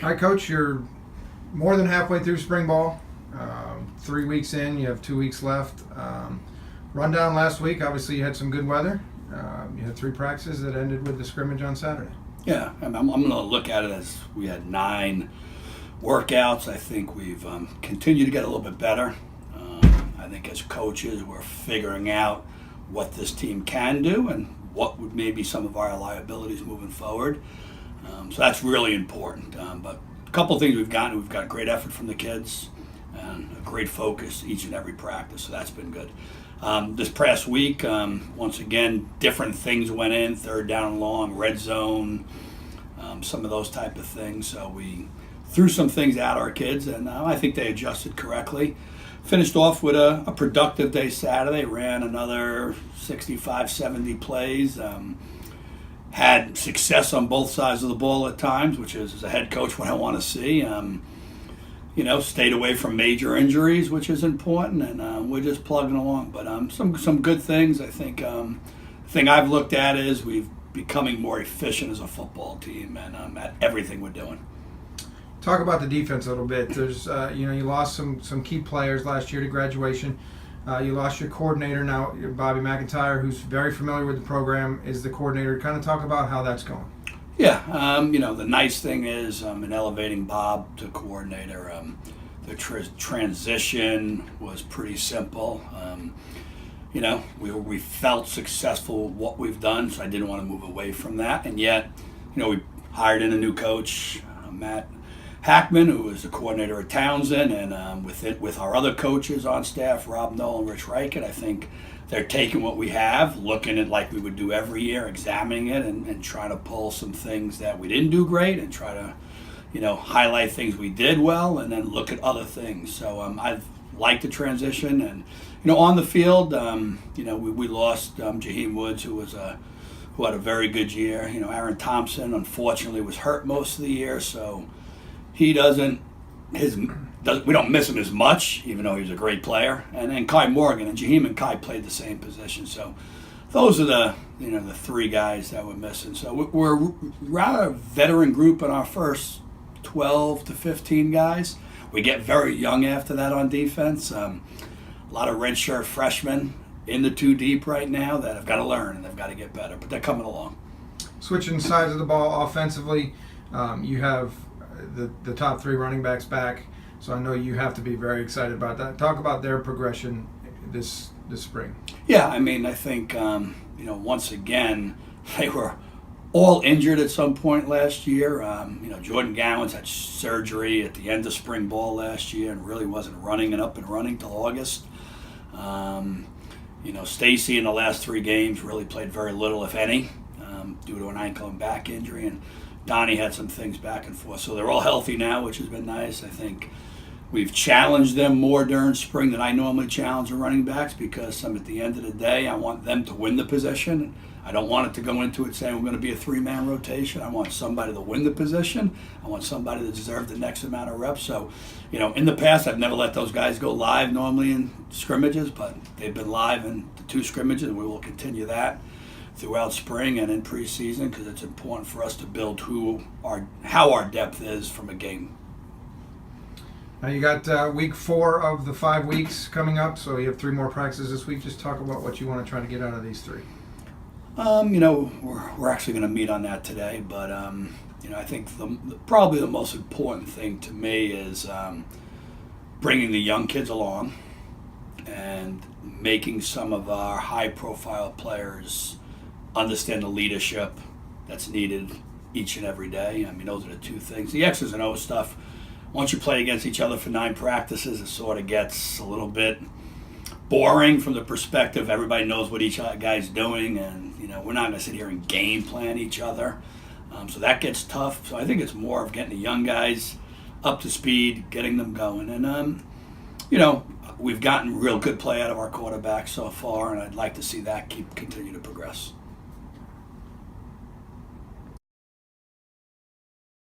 All right, Coach, you're more than halfway through spring ball. 3 weeks in, you have 2 weeks left. Rundown last week, obviously you had some good weather. You had 3 practices that ended with the scrimmage on Saturday. Yeah, I'm going to look at it as we had 9 workouts. I think we've continued to get a little bit better. I think as coaches, we're figuring out what this team can do and what would maybe some of our liabilities moving forward. So that's really important. But a couple of things we've got great effort from the kids and a great focus each and every practice. So that's been good. This past week, once again, different things went in, 3rd down and long, red zone, some of those type of things. So we threw some things at our kids, and I think they adjusted correctly. Finished off with a productive day Saturday, ran another 65, 70 plays. Had success on both sides of the ball at times, which is, as a head coach, what I want to see. Stayed away from major injuries, which is important, and we're just plugging along. But some good things. I think the thing I've looked at is we've becoming more efficient as a football team and at everything we're doing. Talk about the defense a little bit. There's, you lost some key players last year to graduation. You lost your coordinator now, Bobby McIntyre, who's very familiar with the program, is the coordinator. Kind of talk about how that's going. Yeah, the nice thing is in elevating Bob to coordinator, the transition was pretty simple. We felt successful with what we've done, so I didn't want to move away from that. And yet, we hired in a new coach, Matt Hackman, who was the coordinator at Townsend, and with our other coaches on staff, Rob Knoll and Rich Reichert, I think they're taking what we have, looking at like we would do every year, examining it, and trying to pull some things that we didn't do great, and try to, highlight things we did well, and then look at other things. So I've liked the transition, and on the field, we lost Jaheim Woods, who had a very good year. Aaron Thompson, unfortunately, was hurt most of the year, so we don't miss him as much, even though he was a great player. And then Kai Morgan, and Jaheim and Kai played the same position. So those are the 3 guys that we're missing. So we're rather a veteran group in our first 12 to 15 guys. We get very young after that on defense. A lot of redshirt freshmen in the 2 deep right now that have got to learn and they've got to get better, but they're coming along. Switching sides of the ball offensively, you have the top 3 running backs back, so I know you have to be very excited about that. Talk about their progression this spring. Yeah, I think once again they were all injured at some point last year. Jordan Gowans had surgery at the end of spring ball last year and really wasn't up and running till August. Stacy in the last 3 games really played very little, if any, due to an ankle and back injury, and Donnie had some things back and forth. So they're all healthy now, which has been nice. I think we've challenged them more during spring than I normally challenge the running backs, because at the end of the day, I want them to win the position. I don't want it to go into it saying we're going to be a 3-man rotation. I want somebody to win the position. I want somebody to deserve the next amount of reps. So, in the past, I've never let those guys go live normally in scrimmages, but they've been live in the 2 scrimmages, and we will continue that throughout spring and in preseason, because it's important for us to build how our depth is from a game. Now you got week 4 of the 5 weeks coming up, so you have 3 more practices this week. Just talk about what you want to try to get out of these 3. We're actually going to meet on that today, but I think probably the most important thing to me is bringing the young kids along and making some of our high-profile players understand the leadership that's needed each and every day. Those are the 2 things. The X's and O's stuff, once you play against each other for 9 practices, it sort of gets a little bit boring from the perspective everybody knows what each guy's doing, and we're not going to sit here and game plan each other. So that gets tough. So I think it's more of getting the young guys up to speed, getting them going. And, we've gotten real good play out of our quarterback so far, and I'd like to see that continue to progress.